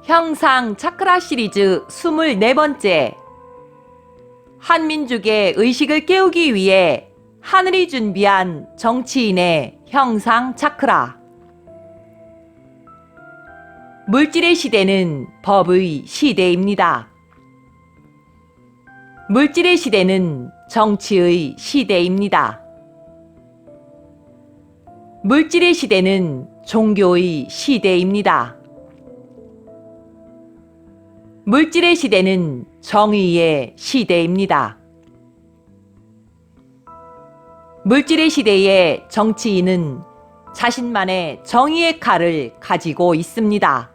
형상 차크라 시리즈 24번째. 한민족의 의식을 깨우기 위해 하늘이 준비한 정치인의 형상 차크라. 물질의 시대는 법의 시대입니다. 물질의 시대는 정치의 시대입니다. 물질의 시대는 종교의 시대입니다. 물질의 시대는 정의의 시대입니다. 물질의 시대의 정치인은 자신만의 정의의 칼을 가지고 있습니다.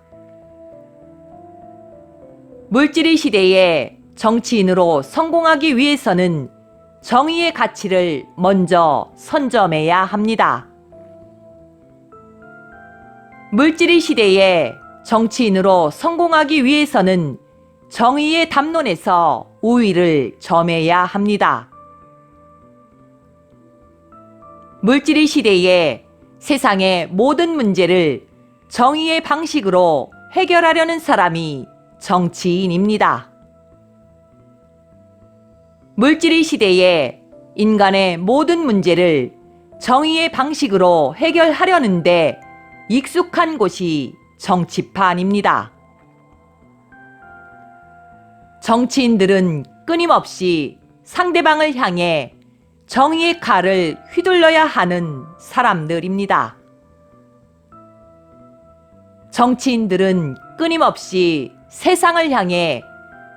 물질의 시대의 정치인으로 성공하기 위해서는 정의의 가치를 먼저 선점해야 합니다. 물질의 시대의 정치인으로 성공하기 위해서는 정의의 담론에서 우위를 점해야 합니다. 물질의 시대에 세상의 모든 문제를 정의의 방식으로 해결하려는 사람이 정치인입니다. 물질의 시대에 인간의 모든 문제를 정의의 방식으로 해결하려는데 익숙한 곳이 정치판입니다. 정치인들은 끊임없이 상대방을 향해 정의의 칼을 휘둘러야 하는 사람들입니다. 정치인들은 끊임없이 세상을 향해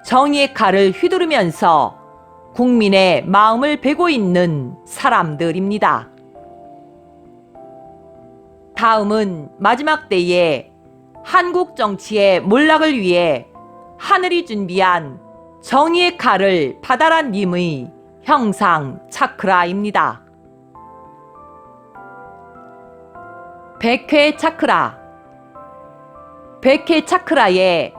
정의의 칼을 휘두르면서 국민의 마음을 베고 있는 사람들입니다. 다음은 마지막 때에 한국 정치의 몰락을 위해 하늘이 준비한 정의의 칼을 받아라 님의 형상 차크라입니다. 백회 차크라. 백회 차크라에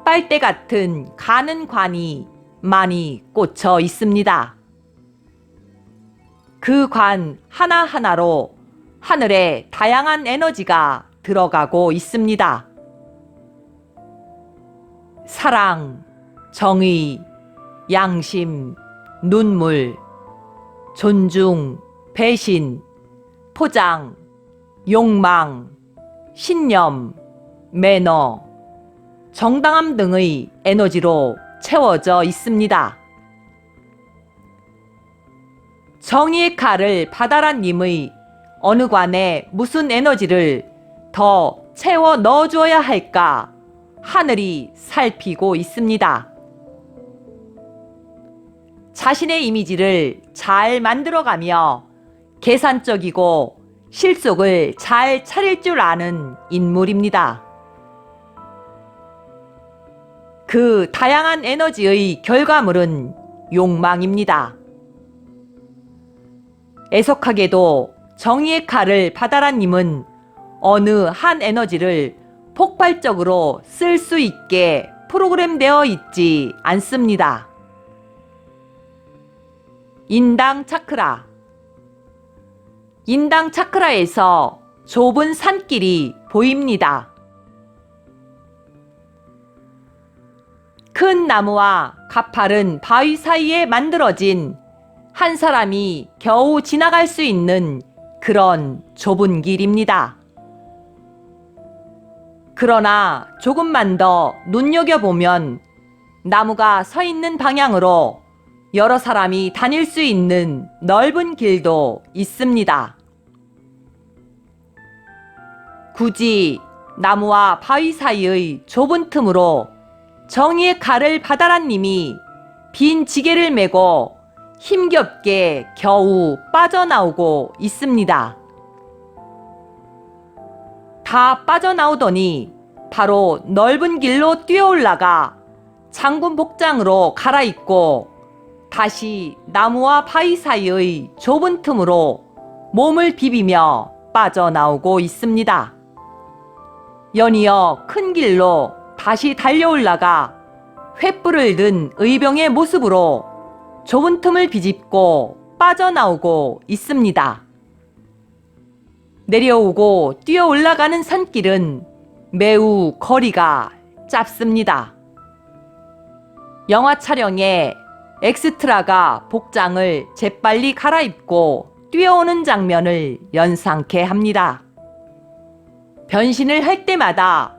빨대 같은 가는 관이 많이 꽂혀 있습니다. 그 관 하나하나로 하늘에 다양한 에너지가 들어가고 있습니다. 사랑, 정의, 양심, 눈물, 존중, 배신, 포장, 욕망, 신념, 매너, 정당함 등의 에너지로 채워져 있습니다. 정의의 칼을 받아라 님의 어느 관에 무슨 에너지를 더 채워 넣어주어야 할까 하늘이 살피고 있습니다. 자신의 이미지를 잘 만들어가며 계산적이고 실속을 잘 차릴 줄 아는 인물입니다. 그 다양한 에너지의 결과물은 욕망입니다. 애석하게도 정의의 칼을 받아라 님은 어느 한 에너지를 폭발적으로 쓸 수 있게 프로그램되어 있지 않습니다. 인당 차크라. 인당 차크라에서 좁은 산길이 보입니다. 큰 나무와 가파른 바위 사이에 만들어진 한 사람이 겨우 지나갈 수 있는 그런 좁은 길입니다. 그러나 조금만 더 눈여겨보면 나무가 서 있는 방향으로 여러 사람이 다닐 수 있는 넓은 길도 있습니다. 굳이 나무와 바위 사이의 좁은 틈으로 정의의 칼을 받아라 님이 빈 지게를 메고 힘겹게 겨우 빠져나오고 있습니다. 다 빠져나오더니 바로 넓은 길로 뛰어올라가 장군 복장으로 갈아입고 다시 나무와 바위 사이의 좁은 틈으로 몸을 비비며 빠져나오고 있습니다. 연이어 큰 길로 다시 달려올라가 횃불을 든 의병의 모습으로 좁은 틈을 비집고 빠져나오고 있습니다. 내려오고 뛰어 올라가는 산길은 매우 거리가 짧습니다. 영화 촬영에 엑스트라가 복장을 재빨리 갈아입고 뛰어오는 장면을 연상케 합니다. 변신을 할 때마다,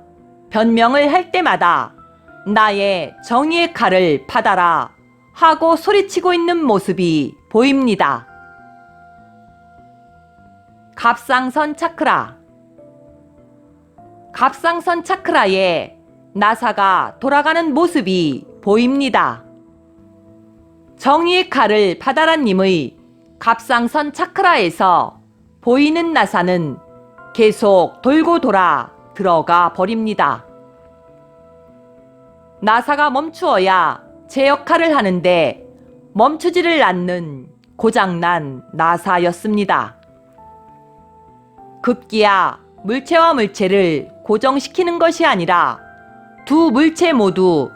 변명을 할 때마다 나의 정의의 칼을 받아라 하고 소리치고 있는 모습이 보입니다. 갑상선 차크라. 갑상선 차크라에 나사가 돌아가는 모습이 보입니다. 정의의 칼을 받아라님의 갑상선 차크라에서 보이는 나사는 계속 돌고 돌아 들어가 버립니다. 나사가 멈추어야 제 역할을 하는데 멈추지를 않는 고장난 나사였습니다. 급기야 물체와 물체를 고정시키는 것이 아니라 두 물체 모두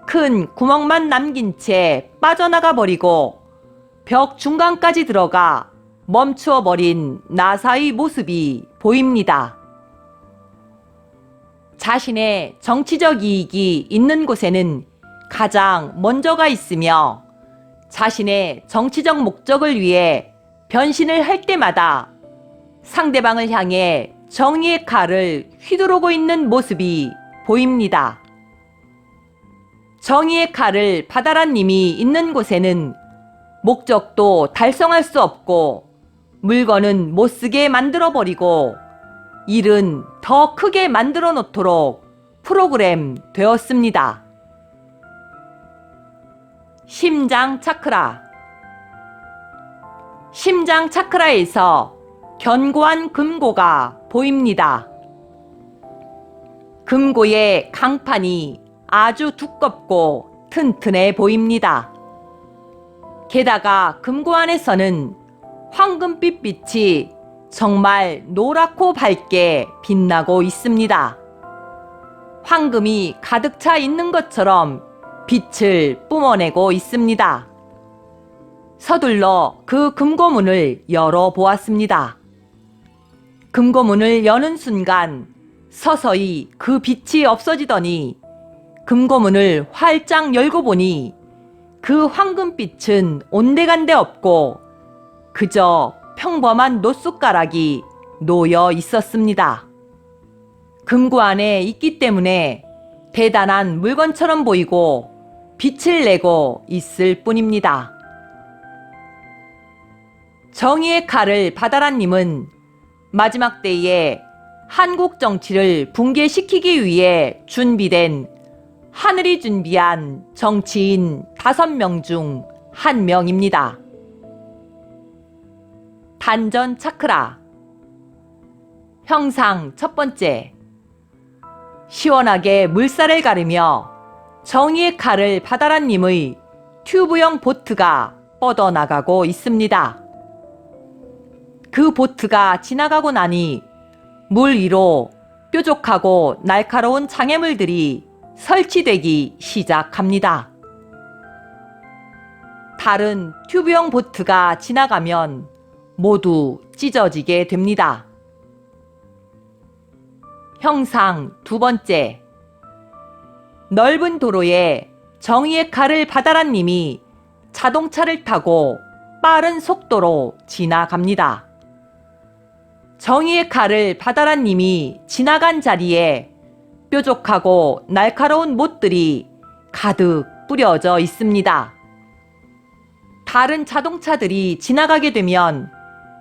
큰 구멍만 남긴 채 빠져나가 버리고 벽 중간까지 들어가 멈추어 버린 나사의 모습이 보입니다. 자신의 정치적 이익이 있는 곳에는 가장 먼저가 있으며 자신의 정치적 목적을 위해 변신을 할 때마다 상대방을 향해 정의의 칼을 휘두르고 있는 모습이 보입니다. 정의의 칼을 받아라님이 있는 곳에는 목적도 달성할 수 없고 물건은 못쓰게 만들어버리고 일은 더 크게 만들어 놓도록 프로그램 되었습니다. 심장 차크라. 심장 차크라에서 견고한 금고가 보입니다. 금고의 강판이 아주 두껍고 튼튼해 보입니다. 게다가 금고 안에서는 황금빛 빛이 정말 노랗고 밝게 빛나고 있습니다. 황금이 가득 차 있는 것처럼 빛을 뿜어내고 있습니다. 서둘러 그 금고문을 열어보았습니다. 금고문을 여는 순간 서서히 그 빛이 없어지더니 금고문을 활짝 열고 보니 그 황금빛은 온데간데 없고 그저 평범한 노숟가락이 놓여 있었습니다. 금고 안에 있기 때문에 대단한 물건처럼 보이고 빛을 내고 있을 뿐입니다. 정의의 칼을 받아라님은 마지막 때에 한국 정치를 붕괴시키기 위해 준비된 하늘이 준비한 정치인 5명 중 1명입니다. 단전 차크라. 형상 첫 번째. 시원하게 물살을 가르며 정의의 칼을 받아라님의 튜브형 보트가 뻗어나가고 있습니다. 그 보트가 지나가고 나니 물 위로 뾰족하고 날카로운 장애물들이 설치되기 시작합니다. 다른 튜브형 보트가 지나가면 모두 찢어지게 됩니다. 형상 두 번째. 넓은 도로에 정의의 칼을 받아라님이 자동차를 타고 빠른 속도로 지나갑니다. 정의의 칼을 받아라님이 지나간 자리에 뾰족하고 날카로운 못들이 가득 뿌려져 있습니다. 다른 자동차들이 지나가게 되면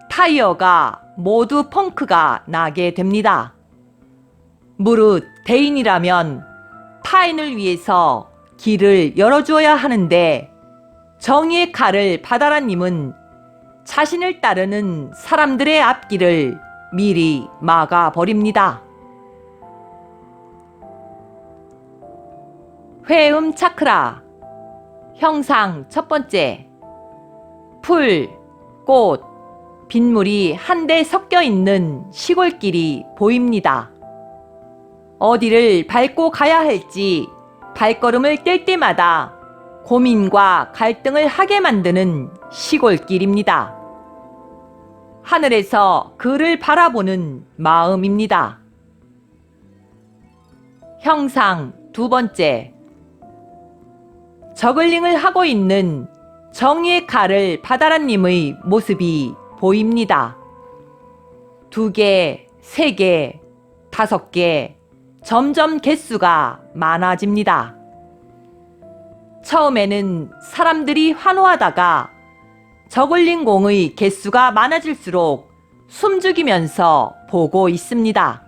타이어가 모두 펑크가 나게 됩니다. 무릇 대인이라면 타인을 위해서 길을 열어주어야 하는데 정의의 칼을 받아라님은 자신을 따르는 사람들의 앞길을 미리 막아버립니다. 회음 차크라. 형상 첫 번째. 풀, 꽃, 빗물이 한데 섞여 있는 시골길이 보입니다. 어디를 밟고 가야 할지 발걸음을 뗄 때마다 고민과 갈등을 하게 만드는 시골길입니다. 하늘에서 그를 바라보는 마음입니다. 형상 두 번째, 저글링을 하고 있는 정의의 칼을 받아라님의 모습이 보입니다. 2개, 3개, 5개, 점점 개수가 많아집니다. 처음에는 사람들이 환호하다가 저글링 공의 개수가 많아질수록 숨죽이면서 보고 있습니다.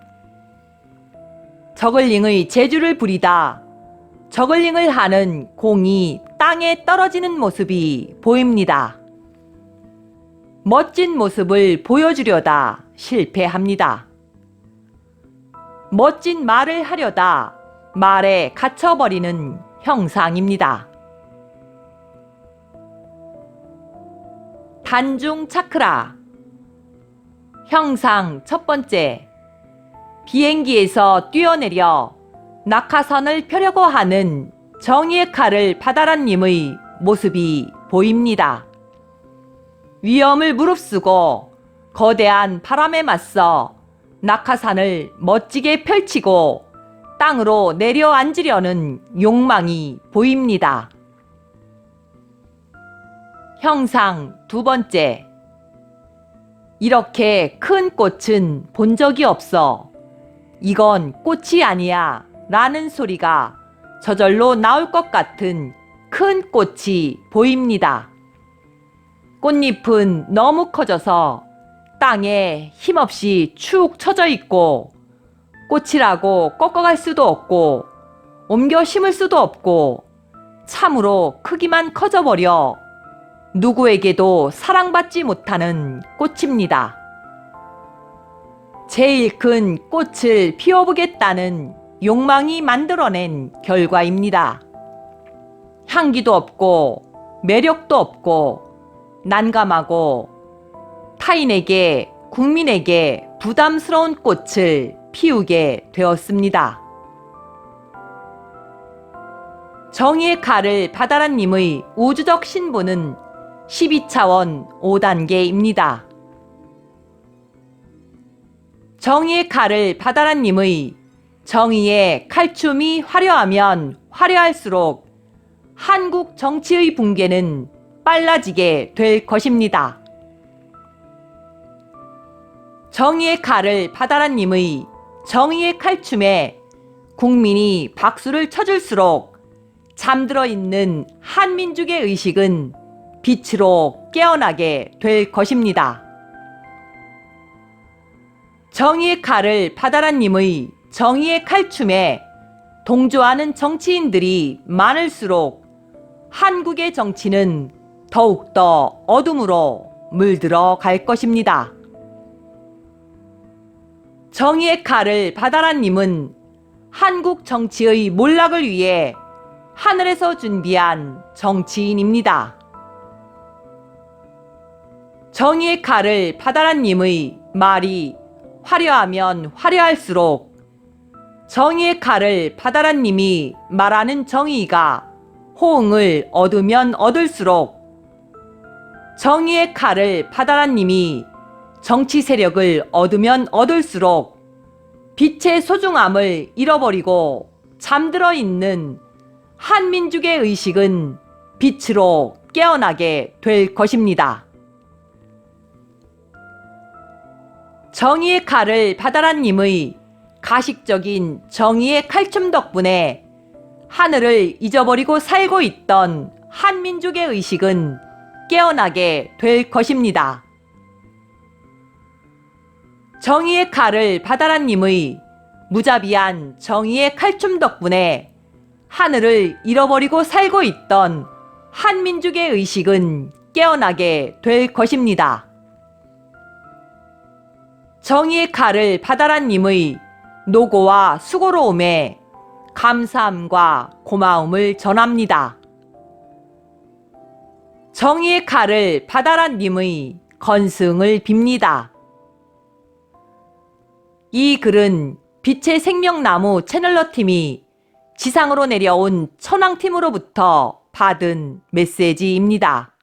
저글링의 재주를 부리다 저글링을 하는 공이 땅에 떨어지는 모습이 보입니다. 멋진 모습을 보여주려다 실패합니다. 멋진 말을 하려다 말에 갇혀버리는 형상입니다. 단중 차크라 형상 첫 번째, 비행기에서 뛰어내려 낙하산을 펴려고 하는 정의의 칼을 받아라님의 모습이 보입니다. 위험을 무릅쓰고 거대한 바람에 맞서 낙하산을 멋지게 펼치고 땅으로 내려앉으려는 욕망이 보입니다. 형상 두 번째, 이렇게 큰 꽃은 본 적이 없어. 이건 꽃이 아니야 라는 소리가 저절로 나올 것 같은 큰 꽃이 보입니다. 꽃잎은 너무 커져서 땅에 힘없이 축 처져 있고 꽃이라고 꺾어갈 수도 없고 옮겨 심을 수도 없고 참으로 크기만 커져버려 누구에게도 사랑받지 못하는 꽃입니다. 제일 큰 꽃을 피워보겠다는 욕망이 만들어낸 결과입니다. 향기도 없고 매력도 없고 난감하고 타인에게 국민에게 부담스러운 꽃을 피우게 되었습니다. 정의의 칼을 받아라님의 우주적 신분은 12차원 5단계입니다. 정의의 칼을 받아라님의 정의의 칼춤이 화려하면 화려할수록 한국 정치의 붕괴는 빨라지게 될 것입니다. 정의의 칼을 받아라님의 정의의 칼춤에 국민이 박수를 쳐줄수록 잠들어 있는 한민족의 의식은 빛으로 깨어나게 될 것입니다. 정의의 칼을 받아라님의 정의의 칼춤에 동조하는 정치인들이 많을수록 한국의 정치는 더욱더 어둠으로 물들어 갈 것입니다. 정의의 칼을 받아라님은 한국 정치의 몰락을 위해 하늘에서 준비한 정치인입니다. 정의의 칼을 받아라님의 말이 화려하면 화려할수록 정의의 칼을 받아라님이 말하는 정의가 호응을 얻으면 얻을수록 정의의 칼을 받아라님이 정치 세력을 얻으면 얻을수록 빛의 소중함을 잃어버리고 잠들어 있는 한민족의 의식은 빛으로 깨어나게 될 것입니다. 정의의 칼을 받아라님의 가식적인 정의의 칼춤 덕분에 하늘을 잊어버리고 살고 있던 한민족의 의식은 깨어나게 될 것입니다. 정의의 칼을 받아라님의 무자비한 정의의 칼춤 덕분에 하늘을 잃어버리고 살고 있던 한민족의 의식은 깨어나게 될 것입니다. 정의의 칼을 받아라님의 노고와 수고로움에 감사함과 고마움을 전합니다. 정의의 칼을 받아라님의 건승을 빕니다. 이 글은 빛의 생명나무 채널러팀이 지상으로 내려온 천왕팀으로부터 받은 메시지입니다.